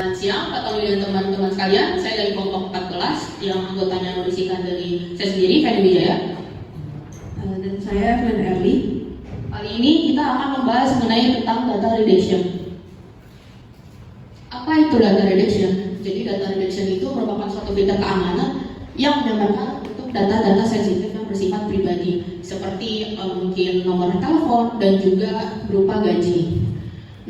Selamat siang, Pak Tony dan teman-teman sekalian. Saya dari kelompok 14 yang anggotanya berisikan dari saya sendiri, Ferdi Wijaya. Dan saya Glenn Erli. Kali ini kita akan membahas mengenai tentang data redaction. Apa itu data redaction? Jadi data redaction itu merupakan suatu fitur keamanan yang menyamarkan untuk data-data sensitif yang bersifat pribadi, seperti mungkin nomor telepon dan juga berupa gaji.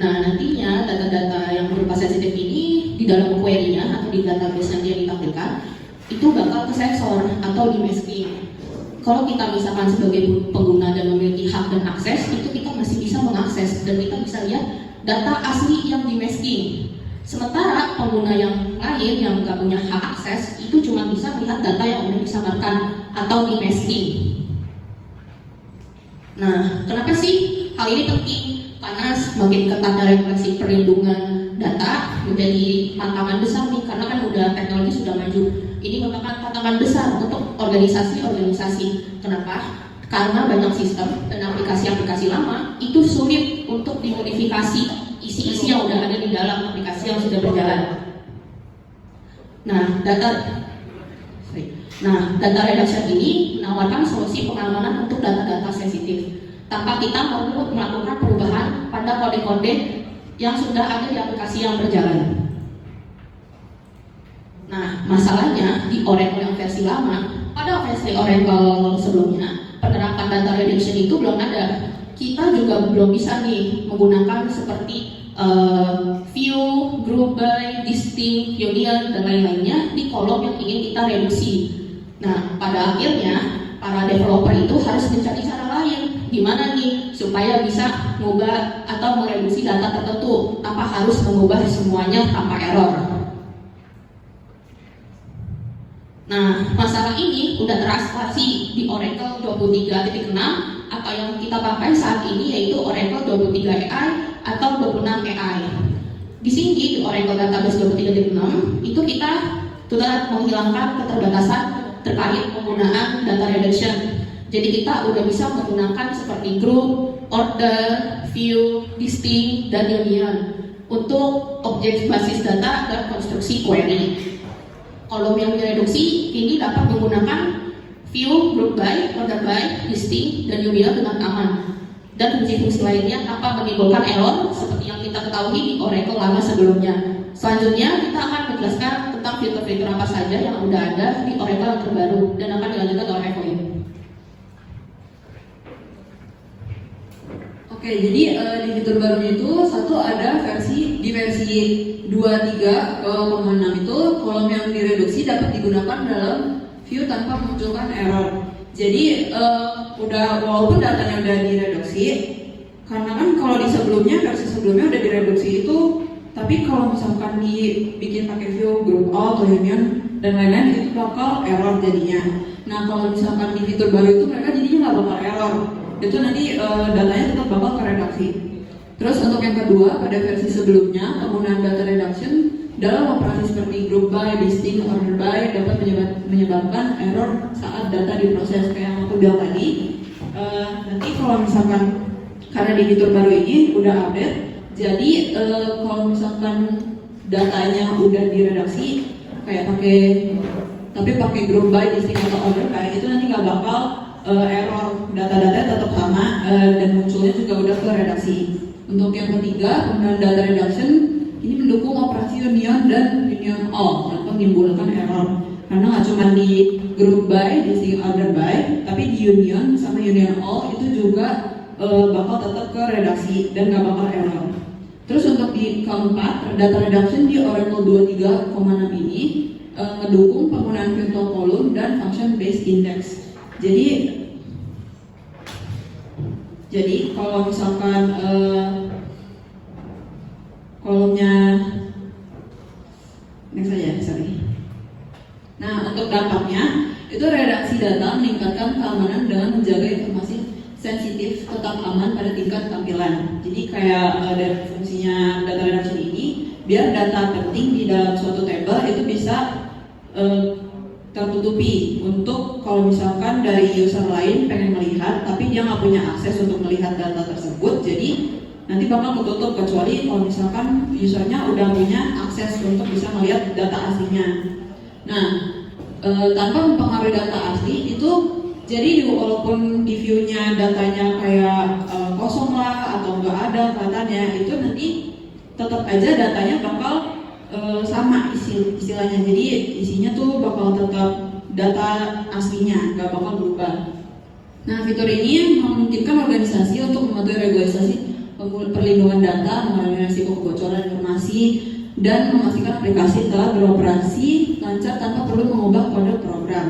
Nah, nantinya data-data yang berupa sensitif ini di dalam query-nya atau di database yang dia ditampilkan itu bakal ke sensor atau di masking. Kalau kita misalkan sebagai pengguna dan memiliki hak dan akses, itu kita masih bisa mengakses dan kita bisa lihat data asli yang di masking. Sementara pengguna yang lain yang nggak punya hak akses itu cuma bisa melihat data yang udah disamarkan atau di masking. Nah, kenapa sih hal ini penting? Karena semakin ketatnya regulasi perlindungan data menjadi tantangan besar nih, karena kan udah teknologi sudah maju. Ini merupakan tantangan besar untuk organisasi-organisasi. Kenapa? Karena banyak sistem dan aplikasi-aplikasi lama itu sulit untuk dimodifikasi isi-isi yang udah ada di dalam aplikasi yang sudah berjalan. Nah, data redaction ini menawarkan solusi pengamanan untuk data-data sensitif tanpa kita perlu melakukan perubahan pada kode-kode yang sudah ada di aplikasi yang berjalan. Nah, masalahnya di Oracle yang versi lama, pada versi Oracle sebelumnya, penerapan data redaction itu belum ada. Kita juga belum bisa nih menggunakan seperti view, group by, distinct, union, dan lain-lainnya di kolom yang ingin kita reduksi. Nah, pada akhirnya para developer itu harus mencari cara lain, gimana nih supaya bisa mengubah atau mereduksi data tertentu tanpa harus mengubah semuanya tanpa error. Nah, masalah ini udah teraspirasi di Oracle 23.6 atau yang kita pakai saat ini yaitu Oracle 23 AI atau 26 AI. Di sini di Oracle Database 23.6 itu kita sudah menghilangkan keterbatasan terkait penggunaan data redaction. Jadi kita udah bisa menggunakan seperti group, order, view, distinct, dan union untuk objek basis data dan konstruksi query. Kolom yang direduksi ini dapat menggunakan view, group by, order by, distinct, dan union dengan aman. Dan fungsi-fungsi lainnya tanpa menimbulkan error seperti yang kita ketahui di Oracle lama sebelumnya. Selanjutnya kita akan menjelaskan tentang fitur-fitur apa saja yang udah ada di Oracle yang terbaru dan akan dilanjutkan oleh Evelyn. Oke, jadi di fitur barunya itu di versi 23.6 itu kolom yang direduksi dapat digunakan dalam view tanpa memunculkan error. Jadi walaupun datanya udah direduksi, karena kan kalau di versi sebelumnya udah direduksi itu, tapi kalau misalkan dibikin pakai view, group all, atau union dan lain-lain itu bakal error jadinya. Nah, kalau misalkan di fitur baru itu mereka jadinya nggak bakal error. Itu nanti datanya tetap bakal keredaksi. Terus untuk yang kedua, pada versi sebelumnya penggunaan data reduction dalam operasi seperti group by, distinct, order by dapat menyebabkan error saat data diproses kayak yang aku bilang tadi. Nanti kalau misalkan karena di fitur baru ini udah update, jadi kalau misalkan datanya udah diredaksi kayak pakai group by, distinct atau order by, itu nanti nggak bakal error, data-data tetap sama dan munculnya juga udah ke redaksi. Untuk yang ketiga, penggunaan data reduction ini mendukung operasi union dan union all tanpa menimbulkan error. Karena nggak cuma di group by, distinct, order by, tapi di union sama union all itu juga bakal tetap ke redaksi dan nggak bakal error. Terus untuk di keempat, data reduction di Oracle 23.6 ini mendukung penggunaan virtual column dan function based index. Jadi kalau misalkan kolomnya next aja, sorry. Nah, untuk dampaknya itu redaksi data meningkatkan keamanan dengan menjaga informasi sensitif tetap aman pada tingkat tampilan. Jadi kayak dari fungsinya data reduction ini, biar data penting di dalam suatu table itu bisa tertutupi untuk kalau misalkan dari user lain pengen melihat tapi dia nggak punya akses untuk melihat data tersebut, jadi nanti bakal ketutup kecuali kalau misalkan usernya udah punya akses untuk bisa melihat data aslinya. Nah, tanpa mempengaruhi data asli itu, jadi walaupun di view-nya datanya kayak kosong lah atau nggak ada kelihatannya, itu nanti tetap aja datanya bakal sama istilahnya. Jadi isinya tuh bakal tetap data aslinya, nggak bakal berubah. Nah, fitur ini memungkinkan organisasi untuk mematuhi regulasi perlindungan data, mengurangi risiko kebocoran informasi, dan memastikan aplikasi telah beroperasi lancar tanpa perlu mengubah kode program.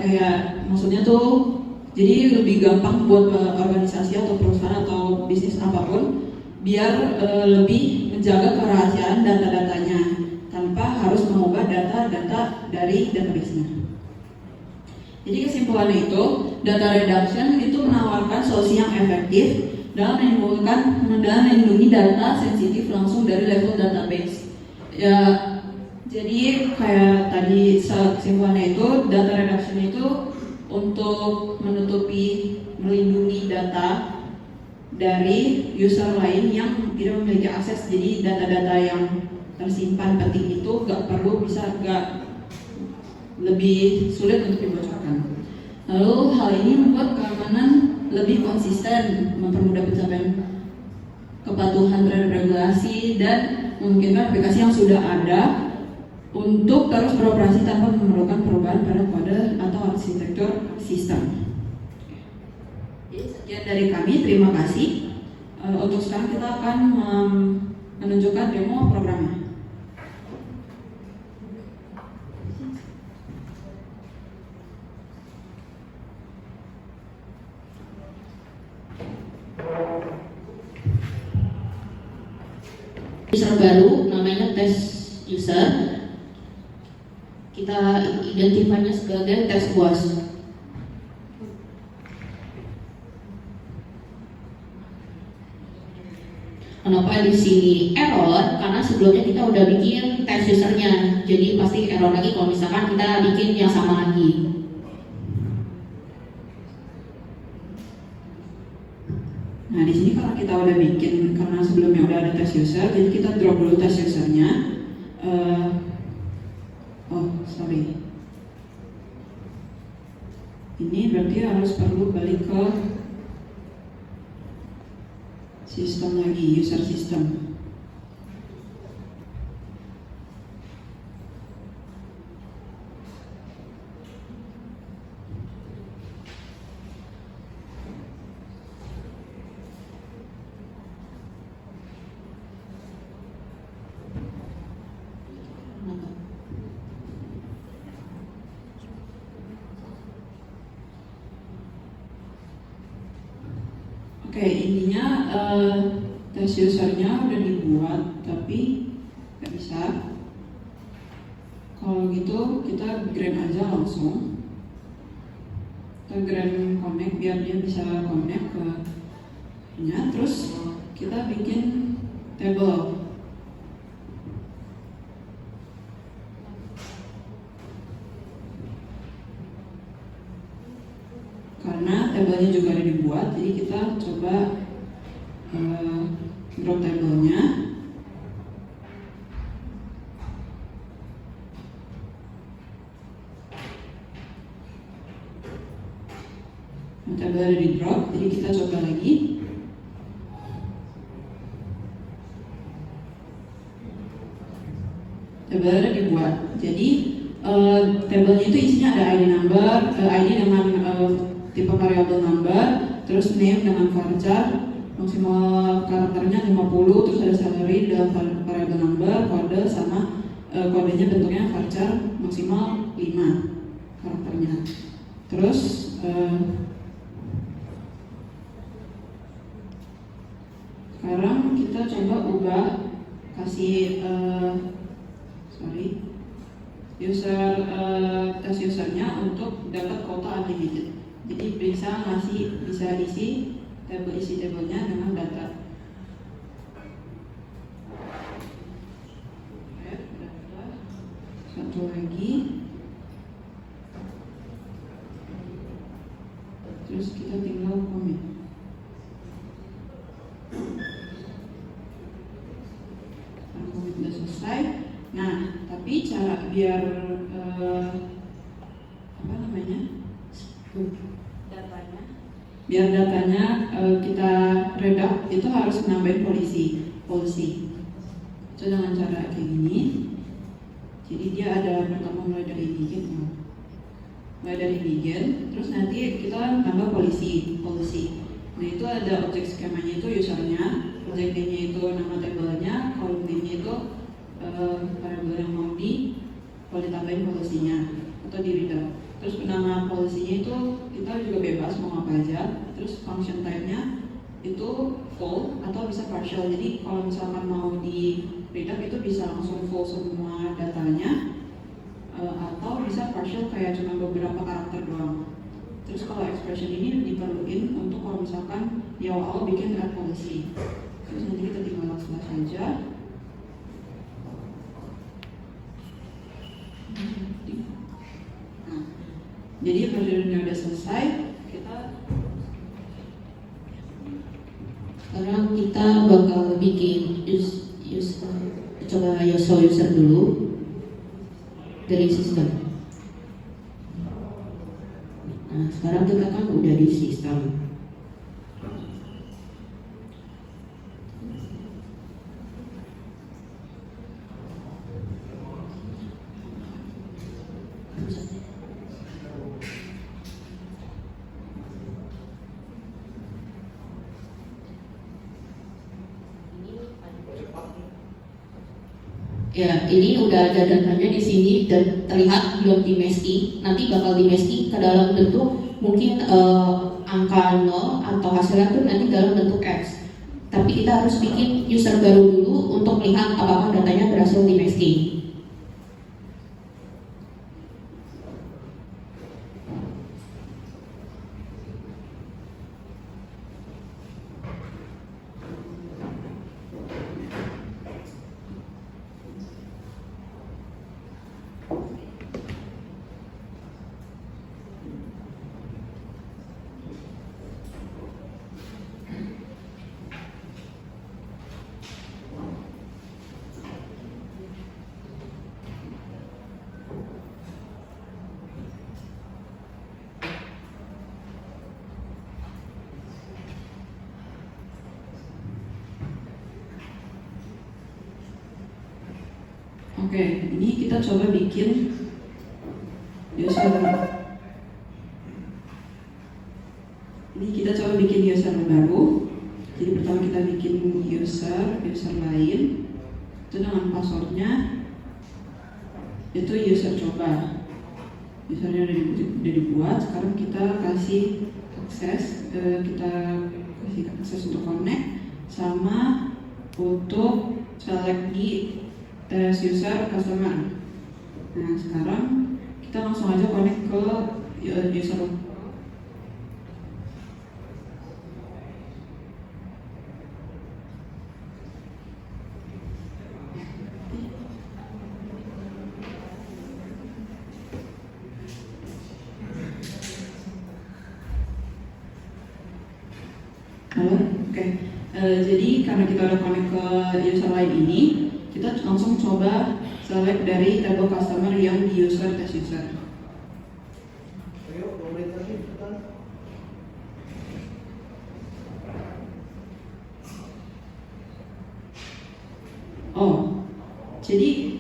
Kayak maksudnya tuh, jadi lebih gampang buat organisasi atau perusahaan atau bisnis apapun biar lebih menjaga kerahasiaan data-datanya tanpa harus mengubah data-data dari database-nya. Jadi kesimpulannya itu, data reduction itu menawarkan solusi yang efektif dalam melindungi data sensitif langsung dari level database. Ya, jadi kayak tadi kesimpulannya itu, data reduction itu untuk melindungi data dari user lain yang tidak memiliki akses. Jadi data-data yang tersimpan penting itu nggak lebih sulit untuk dibocorkan. Lalu hal ini membuat keamanan lebih konsisten, mempermudah pencapaian kepatuhan terhadap regulasi, dan memungkinkan aplikasi yang sudah ada untuk terus beroperasi tanpa memerlukan perubahan pada kode atau arsitektur sistem. Jadi sekian dari kami, terima kasih. Untuk sekarang kita akan menunjukkan demo programnya. User baru namanya test user, kita identifikasinya sebagai test was. Kenapa di sini error? Karena sebelumnya kita udah bikin test usernya, jadi pasti error lagi kalau misalkan kita bikin yang sama lagi. Nah, di sini kalau kita udah bikin, karena sebelumnya udah ada test user, jadi kita drop dulu test usernya. Ini berarti harus perlu balik ke sistem lagi, user system. Oke, intinya test usernya udah dibuat tapi nggak bisa. Kalau gitu kita grant aja langsung. Kita grant connect biar dia bisa connect ke nya. Terus kita bikin table. Karena tabelnya juga ada dibuat, jadi kita coba drop tabelnya. Tabel ada di drop, jadi kita coba lagi. Tabel ada dibuat, jadi tabelnya itu isinya ada ID number, ID dengan tipe variable number, terus name dengan varchar, maksimal karakternya 50, terus ada salary dan variable number, kode sama kodenya bentuknya varchar maksimal 5 karakternya. Terus sekarang kita coba ubah, kasih user test usernya untuk dapat kuota unlimited. Jadi bisa isi tabelnya dengan data. Satu lagi. Terus kita tinggal commit. Nah, tapi cara biar apa namanya datanya, biar datanya kita redact itu harus nambahin policy. Itu dengan cara kayak gini. Jadi dia ada pertama mulai dari begin, terus nanti kita tambah policy. Nah itu ada objek skemanya itu usernya, objek D-nya itu nama tabelnya, kolom D-nya itu variabel yang mau ditambahin polisinya atau di reader. Terus nama polisinya itu kita juga bebas mau apa aja. Terus function type-nya itu full atau bisa partial. Jadi kalau misalkan mau di reader itu bisa langsung full semua datanya, atau bisa partial kayak cuma beberapa karakter doang. Terus kalau expression ini diperluin untuk kalau misalkan di awal bikin add policy. Terus nanti kita tinggal slash aja. Nah, jadi versionnya udah selesai. Sekarang kita bakal bikin coba show user dulu dari sistem. Nah, sekarang kita kan udah di sistem. Ya, ini udah ada datanya di sini dan terlihat belum dimeski. Nanti bakal dimeski ke dalam bentuk mungkin angka 0 atau hasilnya tuh nanti dalam bentuk X. Tapi kita harus bikin user baru dulu untuk melihat apakah datanya berhasil dimeski. Oke, ini kita coba bikin user. Ini kita coba bikin user baru. Jadi pertama kita bikin user lain. Itu dengan passwordnya itu user coba. Usernya udah dibuat. Sekarang kita kasih akses, untuk connect sama untuk select di tes user customer. Nah sekarang kita langsung aja connect ke user. Halo, oke. Jadi karena kita udah connect ke user lain ini, kita langsung coba select dari table customer yang di user test user. Oh, jadi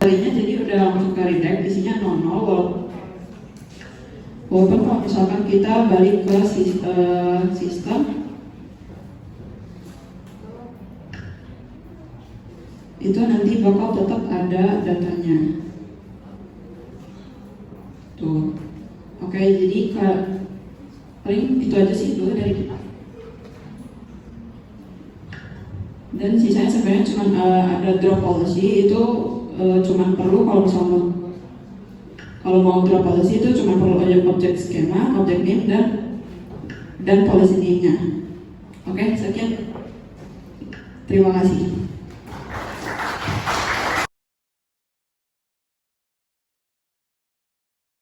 jadi udah langsung ke redact, isinya 00. Walaupun kalau misalkan kita balik ke sistem, itu nanti bakal tetap ada datanya. Tuh, oke. Jadi paling itu aja sih dulu dari kita. Dan sisanya sebenarnya cuma ada drop policy itu cuma perlu kalau mau drop policy itu cuma perlu objek skema, objek name dan policy name-nya. Oke, sekian. Terima kasih.